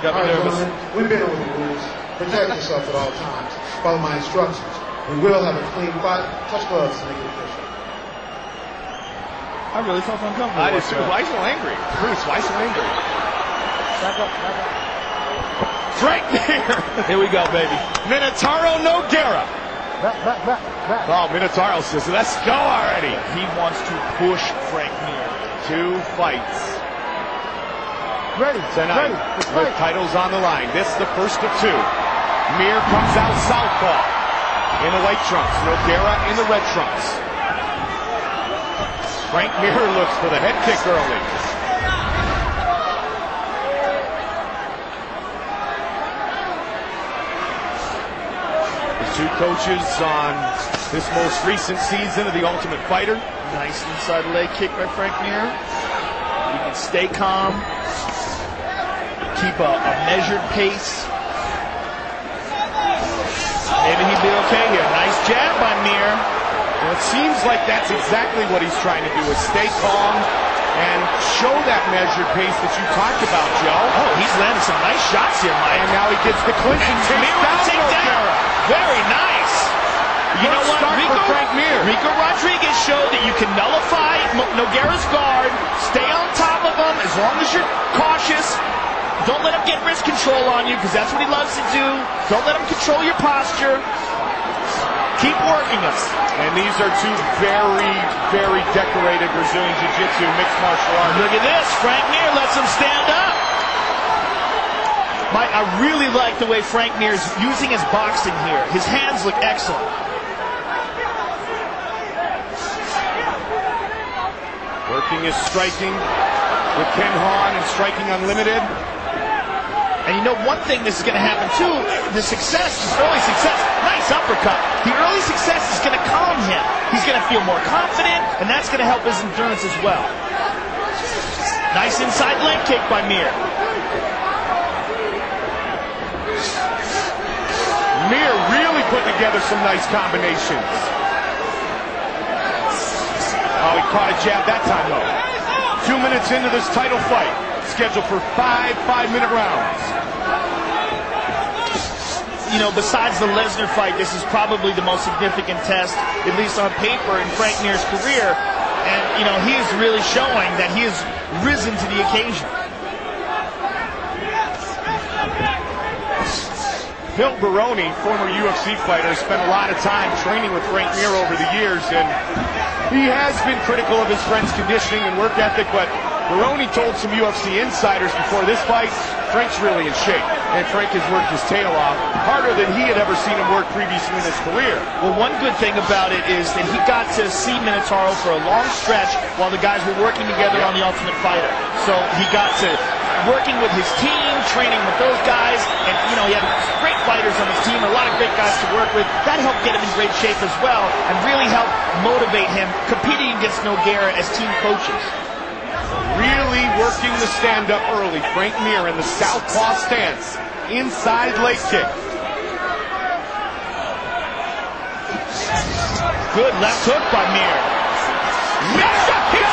got me nervous. We've been over the rules. Protect yourself at all times. Follow my instructions. We will have a clean fight. Touch gloves to make it official. I really felt uncomfortable. I did too. Why so angry? Bruce, why so angry? Back up, back up. Frank Mir. Here we go, baby. Minotauro Nogueira. Back. Oh, Minotauro says, let's go already. He wants to push Frank Mir. 2 fights. Ready. Tonight, with titles on the line. This the first of 2. Mir comes out southpaw in the white trunks. Nogueira in the red trunks. Frank Mir looks for the head kick early. The 2 coaches on this most recent season of The Ultimate Fighter. Nice inside leg kick by Frank Mir. He can stay calm, keep a measured pace. Maybe he'd be okay here. Nice jab by Mir. Well, it seems like that's exactly what he's trying to do, is stay calm and show that measured pace that you talked about, Joe. Oh, he's landing some nice shots here, Mike. And now he gets the clinch and takes down. Very nice. You know what? Rico Rodriguez showed that you can nullify Nogueira's guard, stay on top of him as long as you're cautious. Don't let him get wrist control on you, because that's what he loves to do. Don't let him control your posture. Keep working us. And these are 2 very, very decorated Brazilian Jiu-Jitsu mixed martial arts. Look at this. Frank Mir lets him stand up. Mike, I really like the way Frank Mir is using his boxing here. His hands look excellent. Working his striking with Ken Hahn and striking unlimited. And you know one thing this is going to happen too, the success, his early success, nice uppercut. The early success is going to calm him. He's going to feel more confident, and that's going to help his endurance as well. Nice inside leg kick by Mir. Mir really put together some nice combinations. Oh, he caught a jab that time though. 2 minutes into this title fight, scheduled for 5 5-minute rounds. You know, besides the Lesnar fight, this is probably the most significant test, at least on paper, in Frank Mir's career. And, you know, he is really showing that he has risen to the occasion. Phil Baroni, former UFC fighter, spent a lot of time training with Frank Mir over the years, and he has been critical of his friend's conditioning and work ethic, but Baroni told some UFC insiders before this fight, Frank's really in shape, and Frank has worked his tail off harder than he had ever seen him work previously in his career. Well, one good thing about it is that he got to see Minotauro for a long stretch while the guys were working together on The Ultimate Fighter. So he got to working with his team, training with those guys, and you know, he had great fighters on his team, a lot of great guys to work with. That helped get him in great shape as well, and really helped motivate him competing against Nogueira as team coaches. Really working the stand-up early. Frank Mir in the southpaw stance. Inside leg kick. Good left hook by Mir. He's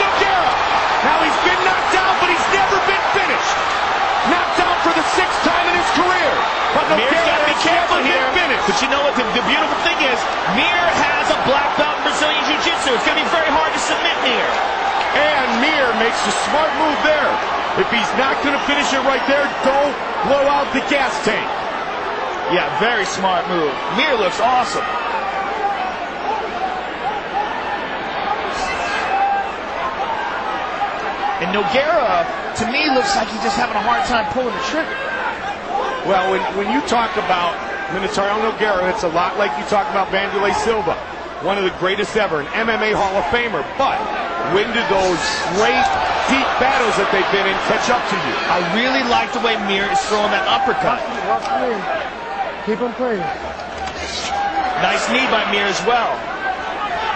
Nogueira. Now he's been knocked down, but he's never been finished. Knocked down for the 6th time in his career. But Mir's got to be careful here. But you know what the beautiful thing is? Mir has a black belt in Brazilian Jiu-Jitsu. It's going to be very hard to submit Mir. And Mir makes a smart move there. If he's not going to finish it right there, don't blow out the gas tank. Yeah, very smart move. Mir looks awesome. And Nogueira, to me, looks like he's just having a hard time pulling the trigger. Well, when you talk about Minotauro Nogueira, it's a lot like you talk about Vanderlei Silva, one of the greatest ever, an MMA Hall of Famer. But when did those great, deep battles that they've been in catch up to you? I really like the way Mir is throwing that uppercut. Keep him clean. Nice knee by Mir as well.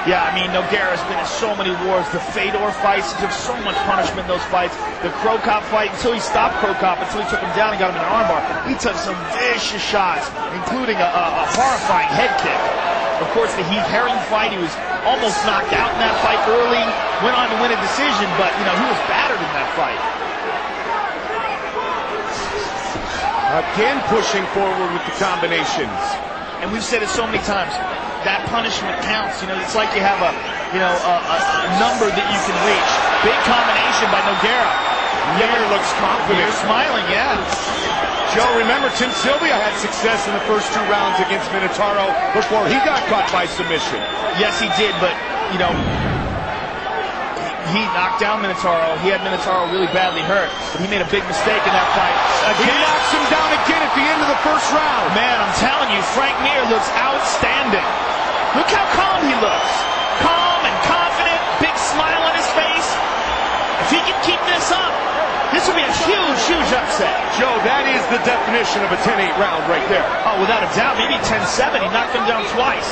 Yeah, I mean, Nogueira's been in so many wars. The Fedor fights, he took so much punishment in those fights. The Crow Cop fight, until he stopped Crow Cop, until he took him down and got him in an armbar, he took some vicious shots, including a horrifying head kick. Of course, the Heath Herring fight, he was almost knocked out in that fight early, went on to win a decision, but, you know, he was battered in that fight. Again pushing forward with the combinations. And we've said it so many times. That punishment counts. You know, it's like you have a number that you can reach. Big combination by Nogueira. Mir looks confident. You're smiling, yeah. Joe, remember Tim Sylvia had success in the first 2 rounds against Minotauro before he got caught by submission. Yes, he did, but, you know, he knocked down Minotauro. He had Minotauro really badly hurt, but he made a big mistake in that fight. He knocks him down again at the end of the first round. Man, I'm telling you, Frank Mir looks outstanding. Look how calm he looks. Calm and confident, big smile on his face. If he can keep this up, this will be a huge, huge upset. Joe, that is the definition of a 10-8 round right there. Oh, without a doubt, maybe 10-7. He knocked him down twice.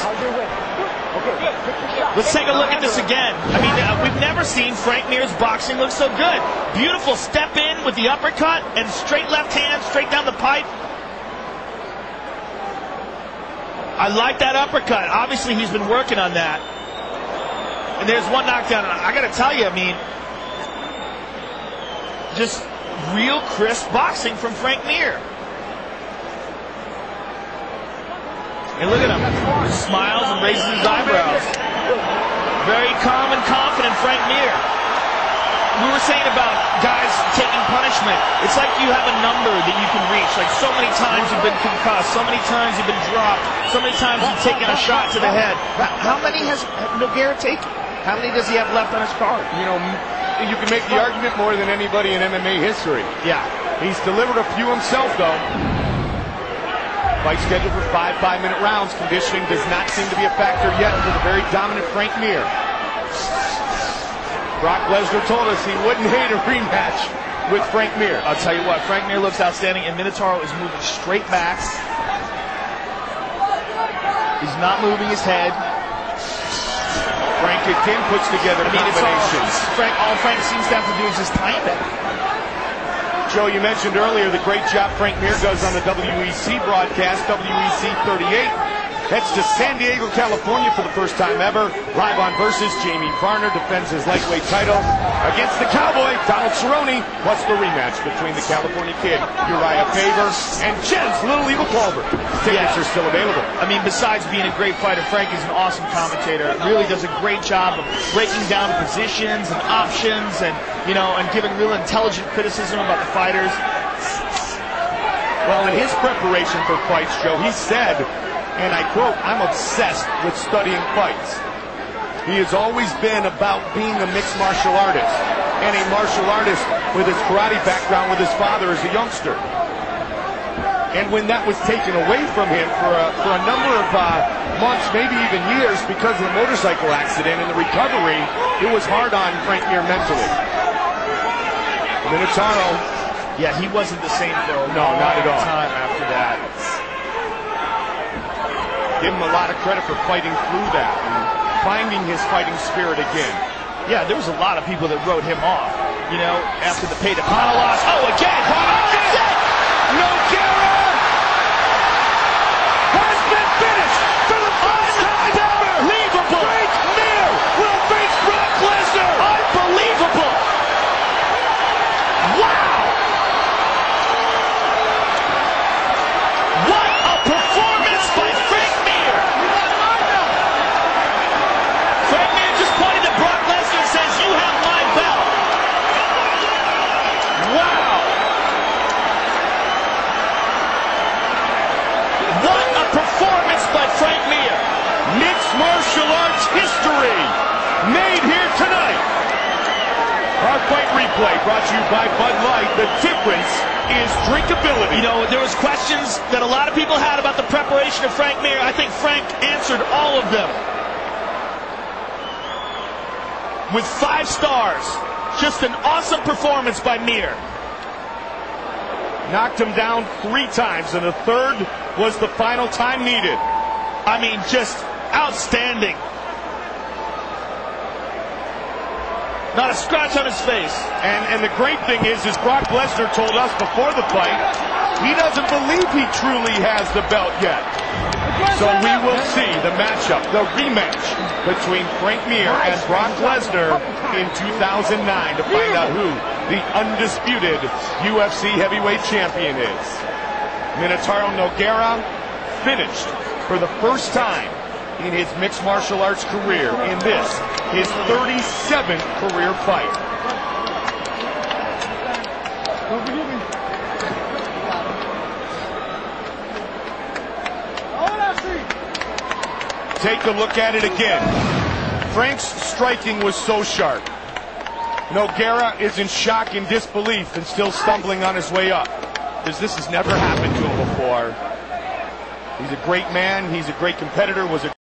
Let's take a look at this again. I mean, we've never seen Frank Mir's boxing look so good. Beautiful step in with the uppercut and straight left hand, straight down the pipe. I like that uppercut. Obviously, he's been working on that. And there's one knockdown. I got to tell you, I mean, just real crisp boxing from Frank Mir. And look at him. He smiles and raises his eyebrows. Very calm and confident Frank Mir. We were saying about guys taking punishment. It's like you have a number that you can reach. Like so many times you've been concussed, so many times you've been dropped, so many times you've taken a shot to the head. How many has Nogueira taken? How many does he have left on his card? You know, you can make the argument more than anybody in MMA history. Yeah. He's delivered a few himself, though. Fight scheduled for 5 5-minute rounds. Conditioning does not seem to be a factor yet for the very dominant Frank Mir. Brock Lesnar told us he wouldn't hate a rematch with Frank Mir. I'll tell you what, Frank Mir looks outstanding, and Minotauro is moving straight back. He's not moving his head. Frank again puts together combinations. All Frank seems to have to do is just time it. Joe, you mentioned earlier the great job Frank Mir does on the WEC broadcast, WEC 38. Heads to San Diego, California for the first time ever. Live on Versus, Jamie Varner defends his lightweight title against the Cowboy, Donald Cerrone. Plus the rematch between the California Kid, Uriah Faber, and Jen's Little Evil Culver. Tickets are still available. I mean, besides being a great fighter, Frank is an awesome commentator. Really does a great job of breaking down positions and options and, you know, and giving real intelligent criticism about the fighters. Well, in his preparation for fights, Joe, he said, and I quote, "I'm obsessed with studying fights." He has always been about being a mixed martial artist and a martial artist with his karate background with his father as a youngster. And when that was taken away from him for a number of months, maybe even years, because of the motorcycle accident and the recovery, it was hard on Frank Mir mentally. Minotauro. Yeah, he wasn't the same for a No, not at all. time after that. Give him a lot of credit for fighting through that and finding his fighting spirit again. Yeah, there was a lot of people that wrote him off, you know, after the Pay to Pana loss. Oh, again! Oh, that's it! Nogueira has been finished for the first time ever! Unbelievable! Frank Mir will face Brock Lesnar! Unbelievable! Wow! What a performance by Frank Mir! Frank Mir just pointed to Brock Lesnar and says, "You have my belt." Wow! What a performance by Frank Mir! Mixed martial arts history made here tonight. Our fight replay brought to you by Bud Light. The difference is drinkability. You know, there was questions that a lot of people had about the preparation of Frank Mir. I think Frank answered all of them. With 5 stars. Just an awesome performance by Mir. Knocked him down 3 times, and the third was the final time needed. I mean, just outstanding. Not a scratch on his face. And the great thing is Brock Lesnar told us before the fight, he doesn't believe he truly has the belt yet. So we will see the matchup, the rematch between Frank Mir and Brock Lesnar in 2009 to find out who the undisputed UFC heavyweight champion is. Minotauro Nogueira finished for the first time in his mixed martial arts career in this, his 37th career fight. Take a look at it again. Frank's striking was so sharp. Nogueira is in shock and disbelief and still stumbling on his way up, because this has never happened to him before. He's a great man. He's a great competitor. Was a